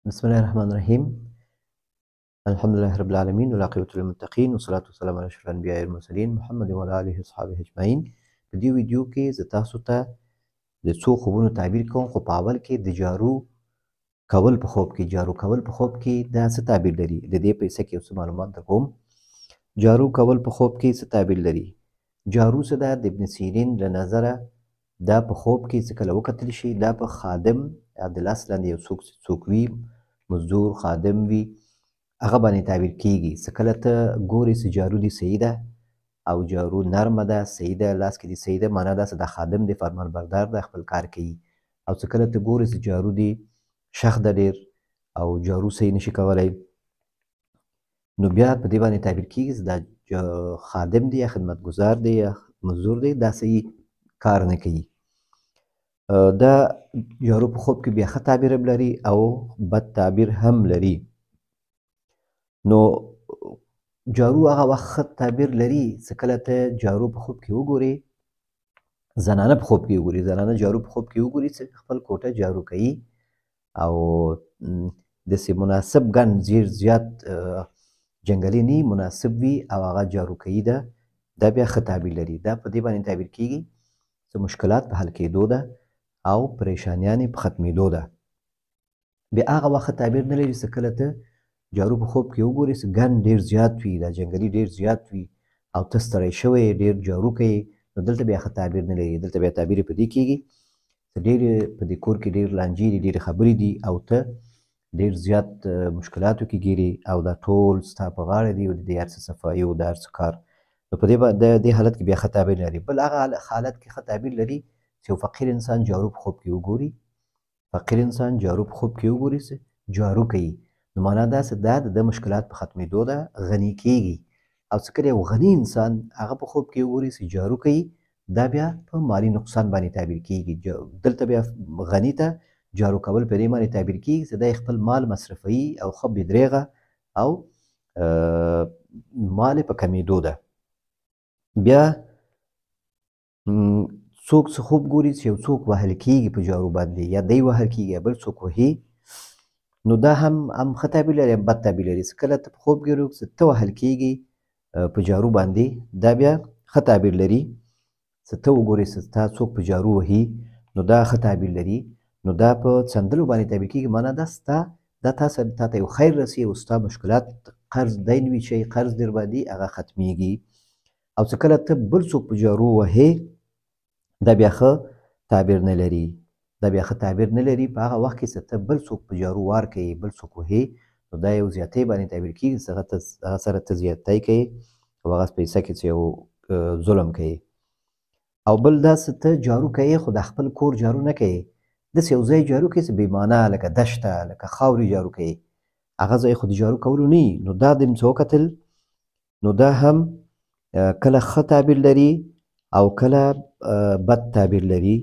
بسم الله الرحمن الرحیم. الحمد لله رب العالمین والعاقبة للمتقین والصلاة والسلام علی اشرف الانبیاء والمرسلین محمد وعلى آله وصحبه اجمعین. په دې ویډیو کې زه تاسو ته د څو خوبونو تعبیر کوم، خو په اول کې د جارو کول په خوب کې دا څه تعبیر لري، د دې په حصه کې یو څه معلومات درکوم. جارو کول په خوب کې څه تعبیر لري؟ جارو څه ده؟ د ابن سیرین له نظره دا په خوب کې څه کله وکتل شي، دا په خادم د لاس لاندې یو څوک وي، مزدور خادم وي، هغه باندې تعبیر کیږي. څه کله ته ګورې چې جارو دې صحیح ده او جارو نرمه ده، صحیح ده، لاس کې دې صحیح ده، معنا دا څه ده؟ خادم دی، فرمان بردار ده، خپل کار کوي. او څه کله ته ګورې چې جارو دې شخ ده ډېر او جارو صحیح نشي کولی، نو بیا په دې باندې تعبیر کیږي چې دا خادم دی یا خدمتګزار دی یا مزدور دی، دا صحیح کار نه کوي. دا جارو په خوب کې بیا ښه تعبیر هم لري او بد تعبیر هم لري. نو جارو هغه وخت ښه تعبیر لري چې کله ته جارو په خوب کې وګورې، زنانه په خوب کې وګورې، زنانه جارو په خوب کې وګورې چې خپل کوټه جارو کوي او داسې مناسب ګڼ ډېر زیات جنګلي نه مناسب وي او هغه جارو کوي، دا بیا ښه تعبیر لري. دا په دې باندې تعبیر کیږي چې مشکلات په حل کېدو ده او پریشانیانې په ختمېدو ده. بیا هغه وخت تعبیر نه لري چې کله ته جارو په خوب کې وګورې چې ګن ډېر زیات وي، دا جنګلي ډېر زیات وي او ته ستړی شوی ډېر جارو کوي، نو دلته بیا ښه تعبیر نه لري. دلته بیا تعبیر په دې کېږي چې ډېرې په دې کور کې ډېر لانجې دي، ډېرې خبرې دي او ته ډېر زیات مشکلاتو کې ګیرې او دا ټول ستا په غاړه دي او د دې هر څه صفایي او د هر څه کار، نو په دې حالت کې بیا ښه تعبیر لري. بل هغه حالت کې ښه تعبیر لري چې یو فقیر انسان جارو په خوب کې وګوري، فقیر انسان جارو په خوب کې وګوري چې جارو کوي، نو معنا دا چې دا د مشکلات په ختمېدو ده، غني کېږي. او چې کله یو غني انسان هغه په خوب کې وګوري چې جارو کوي، دا بیا په مالي نقصان باندې تعبیر کېږي. دلته بیا غني ته جارو کول په دې باندې تعبیر کېږي چې دا خپل مال مصرفوي او ښه بېدرېغه او مال یې په کمېدو ده. بیا څوک څه خوب ګوري چې یو څوک وهل کېږي په جارو باندې، یا دی وهل کېږي یا بل څوک وهي، نو دا هم ښه تعبیر لري، بد تعبیر لري. چې کله ته په خوب ګورې چې ته وهل کېږي په جارو باندې، دا بیا ښه تعبیر لري. چې ته وګورې چې تا څوک په جارو وهي، نو دا ښه تعبیر لري. نو دا په څنډلو باندې تعبیر کېږي، معنا دا تا ته یو خیر رسي او ستا مشکلات، قرض دین وي چې قرض در باندې هغه ختمیږي. او چې کله ته بل څوک په جارو وهې، دا بیا ښه تعبیر نه لري. دا بیا ښه تعبیر نه لري په هغه وخت کې چې ته بل څوک په جارو وار کوي، بل څوک وهې، نو دا یو زیاتۍ باندې تعبیر کېږي چې هغه سره ته زیاتی کوي او هغه په حصه کې چې یو ظلم کوي. او بل دا چې ته جارو کوي خو د خپل کور جارو نه کوي، داسې یو ځای جارو کوي چې بې معنا، لکه دشته، لکه خاورې جارو کوي، هغه ځای خو د جارو کولو نه وي، نو دا دې څه وکتل، نو دا هم کله ښه تعبیر لري او کله بد تعبیر لري.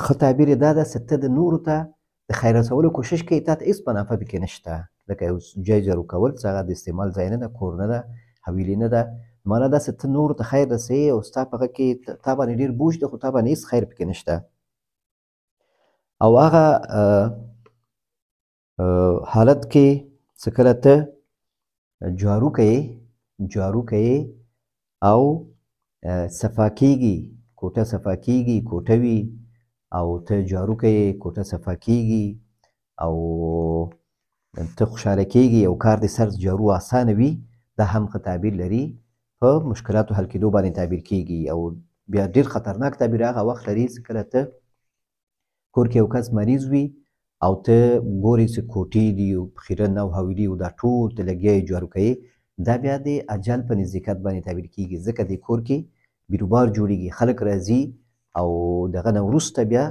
ښه تعبیر یې دا ده چې ته د نورو ته د خیر رسولو کوشش کوي، تا ته هېڅ منافع پکې نشته، لکه یو ځای جارو کول چې هغه د استعمال ځای نه ده، کور نه ده، حویلې نه ده، معنا دا چې ته نورو ته خیر رسوي او ستا په هغه کې تا باندې ډېر بوج ده خو تا باندې هېڅ خیر پکې نشته. او هغه حالت کې چې کله ته جارو کوې او صفا کېږي، کوټه صفا کېږي، کوټه وي او ته جارو کوې، کوټه صفا کېږي او ته خوشحاله کېږي او کار دې سر جارو اسانه وي، دا هم ښه تعبیر لري، په مشکلاتو حل کېدو باندې تعبیر کېږي. او بیا ډېر خطرناک تعبیر هغه وخت لري چې کله ته کور کې یو کس مریض وي او ته ګورې چې کوټې دي او خیرن او حویلي او دا ټول ته لګیا یې جارو کوې، دا بیا د اجل په نزدېکت باندې تعبیر کېږي، ځکه دې کور کې بیروبار جوړېږي، خلک راځي او دغه نه وروسته بیا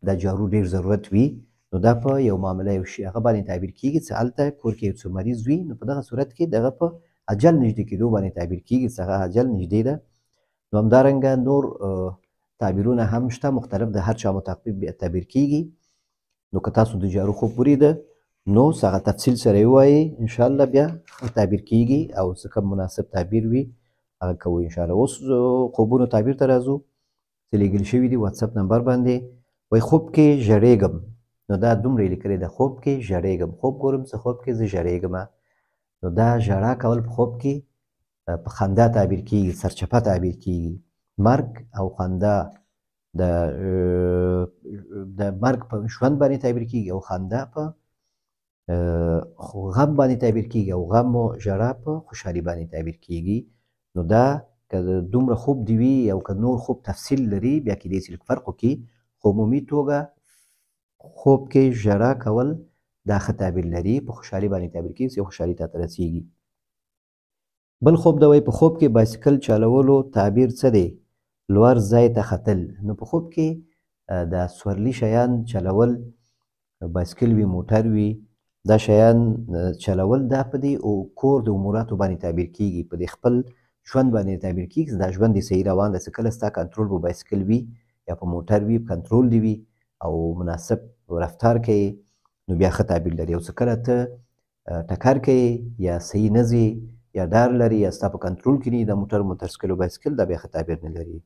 دا جارو ډېر ضرورت وي، نو دا په یو معامله یو شي هغه باندې تعبیر کېږي چې هلته کور کې یو څه مریض وي، نو په دغه صورت کې دغه په اجل نږدې کېدو باندې تعبیر کېږي چې هغه اجل نږدې ده. نو همدارنګه نور تعبیرونه هم شته، مختلف د هر چا مطابق تعبیر کېږي. نو که تاسو د جارو خوب ولیده، نو هغه تفصیل سره ووایئ، انشاءالله بیا تعبیر کېږي او څه کوم مناسب تعبیر وي هغه کوو انشاءالله. اوس خوبونو تعبیر ته راځو چې لیږل شوي دي واتساپ نمبر باندې. وایي خوب کې ژړېږم، نو دا دومره یې لیکلې ده خوب کې ژړېږم خوب ګورم څه خوب کې زه ژړېږمه نو دا ژړا کول په خوب کې په خندا تعبیر کیږي سرچپه تعبیر کیږي مرګ او خندا د مرګ په ژوند باندې تعبیر کیږي او خندا په غم باندې تعبیر کیږي او غم او ژړا په خوشحالي باندې تعبیر کیږي نو دا که دومره خوب دی وي او که نور خوب تفصیل لري بیا کیدای شي لږ فرق وکړي خو عمومي توګه خوب کې ژړا کول دا ښه تعبیر لري په خوشحالي باندې تعبیر کیږي چې خوشحالي ته رسیږي بل خوب دا وایي په خوب کې بایسکل چلولو تعبیر څه دی لوړ ځای ته ختل نو په خوب کې د سورلي شیان چلول بایسکل وي موټر وي دا شیان چلول دا په دې او کور د اموراتو باندې تعبیر کیږي په دې خپل ژوند باندې تعبیر کیږي دا ژوند دې صحیح روان دی کله ستا کنټرول په بایسکل وي یا په موټر وي کنټرول دی وي او مناسب رفتار کوي نو بیا ښه تعبیر لري او څه کله ته ټکر کوي یا صحیح نه ځي یا ډار لري یا ستا په کنټرول کې نه د موټر موټرسایکل او بایسکل دا بیا ښه تعبیر نه لري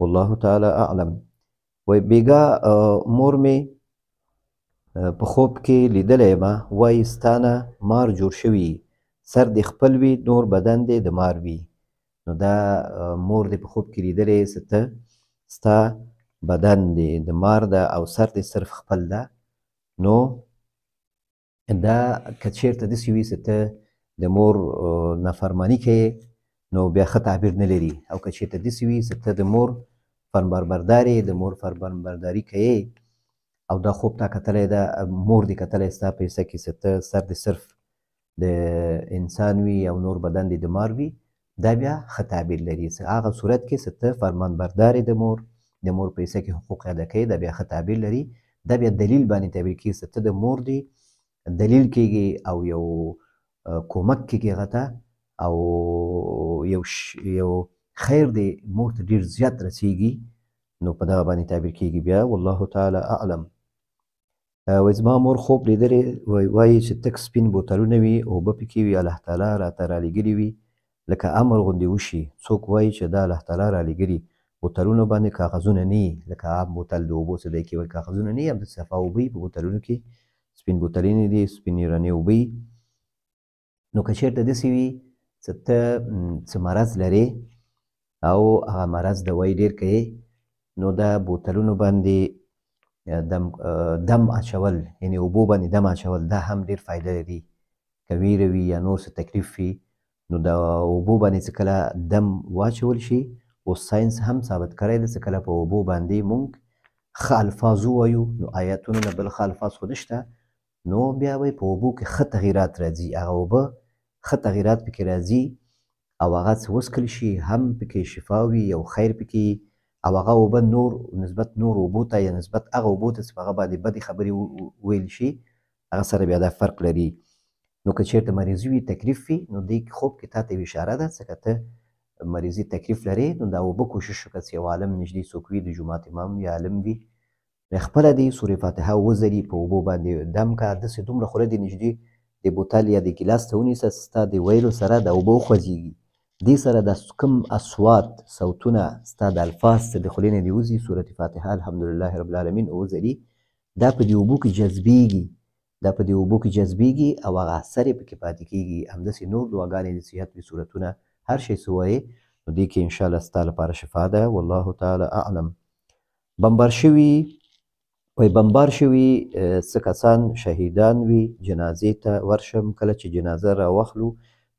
والله تعالی اعلم وایي بیګا مور مې په خوب کې لیدلی یم وایي ستا نه مار جوړ شوي سر دې خپل وي نور بدن دې د مار وي نو دا مور دې په خوب کې لیدلی ته ستا بدن دې د مار ده او سر دې صرف خپل ده نو دا که چېرته داسې وي چې ته د مور نافرماني کوې نو بیا ښه تعبیر نه لري او که چېرته داسې وي چې ته د مور فرمانبردار یې د مور فرمانبرداري کوې او دا خوب تا کتلی ده مور دې کتلی ستا په حصه کې چې ته سر دې صرف د انسان وي او نور بدن دې د مار وي دا بیا ښه تعبیر لري هغه صورت کې چې ته فرمانبردار یې د مور په حصه کې حقوق ادا کوي دا بیا ښه تعبیر لري دا بیا دلیل باندې تعبیر کېږي چې ته د مور دې دلیل کېږي او یو کومک کېږي هغه ته او یو خیر دې مور ته ډېر زیات رسیږي نو په دغه باندې تعبیر کېږي بیا والله تعالی اعلم وایي زما مور خوب لیدلی وایي چې تک سپین بوتلونه وي اوبه پکې وي الله تعالی راته رالیږلي وي لکه امر غوندې وشي څوک وایي چې دا الله تعالی رالیږلي بوتلونو باندې کاغذونه نه وي لکه عام بوتل د اوبو څه دی کې وایي کاغذونه نه وي همداسې صفا اوبه په بوتلونو کې سپین بوتلینې دي سپینې رڼې اوبه نو که چېرته داسې وي چې ته څه مرض لرې او هغه مرض دوایي ډېر کوې نو دا بوتلونو باندې دم اچول یعنې اوبو باندې دم اچول دا هم ډېر فایده لري که ویره وي یا نور څه تکلیف وي نو د اوبو باندې چې کله دم واچول شي اوس ساینس هم ثابت کړی دی چې کله په اوبو باندې موږ ښه الفاظ ووایو نو آیاتونو نه بل ښه الفاظ خو نشته نو بیا به په اوبو کې ښه تغییرات راځي هغه اوبه ښه تغییرات پکې راځي او هغه څه وڅښل شي هم پکې شفا وي او خیر پکې او هغه اوبه نور نسبت نور اوبو ته یا نسبت هغه اوبو ته چې په هغه باندې بدې خبرې ویل شي هغه سره بیا دا فرق لري نو که چېرته مریضي وي تکلیف وي نو دې خوب کې تا ته یوه اشاره ده څه که ته مریضي تکلیف لرې نو دا اوبه کوشش وکړه چې یو عالم نږدې څوک وي د جومات امام یا عالم وي خپله دې سورې فاتحه وځلي په اوبو باندې دم که داسې دومره خوله دې نږدې د بوتل یا د ګیلاس ته ونیسه ستا د ویلو سره دا اوبه وخوځېږي دې سره د کوم اصوات صوتونه ستا د الفاظ څه د خولې نه دې وځي سورت فاتحه الحمدلله رب العالمین وځلي دا په دې اوبو کې جذبېږي او هغه اثر یې پکې پاتې کېږي همداسې نور دعاګانې د صحت وي صورتونه هر شی څه وایې نو دې کې انشاءالله ستا لپاره شفا ده والله تعالی اعلم بمبار شوي څه کسان شهیدان وي جنازې ته ورشم کله چې جنازه راواخلو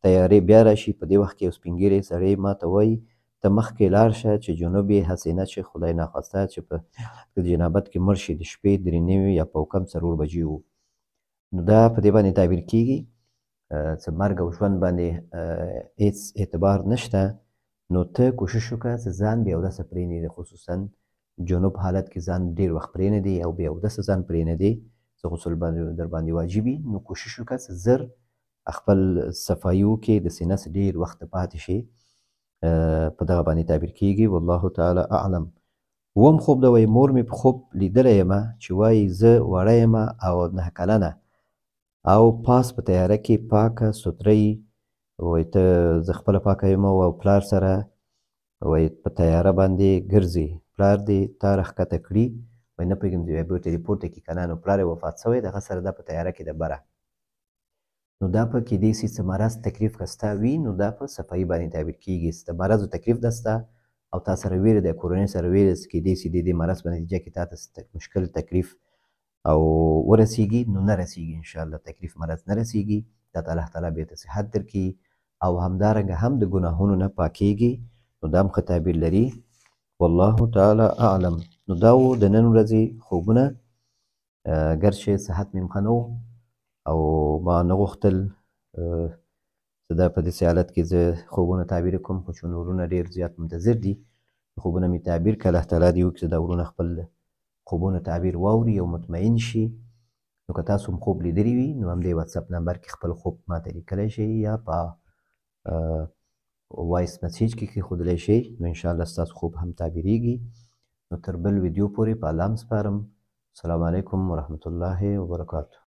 تیارې بیا راشي په دې وخت کې یو سپین ږیری سړی ما ته وایي ته مخکې لاړ شه چې جنوب یې هسې نه چې خدای ناخواسته چې په جنابت کې مړ شي د شپې 3:30 یا په کم 4 بجې وو نو دا په دې باندې تعبیر کېږي چې مرګ او ژوند باندې هېڅ اعتبار نشته نو ته کوشش وکړه چې ځان بې اودسه پرېنږدې خصوصا جنوب حالت کې ځان ډېر وخت پرېنږدې او بې اودسه ځان پرېنږدې چې غسل در باندې واجب وي نو کوشش وکړه چې زر خپل صفایي وکړې د سینه څخه ډېر وخت پاتې شي په دغه باندې تعبیر کېږي والله تعالی اعلم اووم خوب د وایي مور مې په خوب لیدلی یمه چې وایي زه وړه یمه او 9 کلنه او پاس په تیاره کې پاکه سوتره وایي ته زه خپله پاکه یم او پلار سره وایي په تیاره باندې ګرځي پلار دې تا راښکته کړي وایي نه پوهېږم چې بیا به ورته ریپورټ وکړي که نه نو پلار یې وفات شوی دغه سره دا په تیاره کې ده بره نو دا په کېدای شي څه مرض تکلیف که ستا وي نو دا په صفایي باندې تعبیر کېږي د مرضو تکلیف ده ستا او تا سره ویره ده کورنۍ سره ویره ده کېدای شي د دې مرض په نتیجه کې تا ته مشکل تکلیف او ورسیږي نو نه رسیږي انشاءالله تکلیف مرض نه رسیږي دا ته الله تعالی بېرته صحت درکړي او همدارنګه هم د ګناهونو نه پاکېږي نو دا هم ښه تعبیر لري والله تعالی اعلم نو دا و د نن ورځې خوبونه ګرچې صحت مې ښه نه او ما نه غوښتل چې دا په داسې حالت کې زه خوبونه تعبیر کړم خو چې ورونه ډېر زیات منتظر دي خوبونه مې تعبیر کړه الله تعالی دې وکړي چې دا ورونه خپل خوبونه تعبیر واوري او مطمئن شي نو که تاسو هم خوب لیدلی وي نو همدې واتساپ نمبر کې خپل خوب ماته لیکلی شئ یا په وایس میسیج کې کېښودلی شئ نو انشاءالله ستاسو خوب هم تعبیریږي نو تر بل ویډیو پورې په الله هم سپارم السلام علیکم ورحمة الله وبرکاته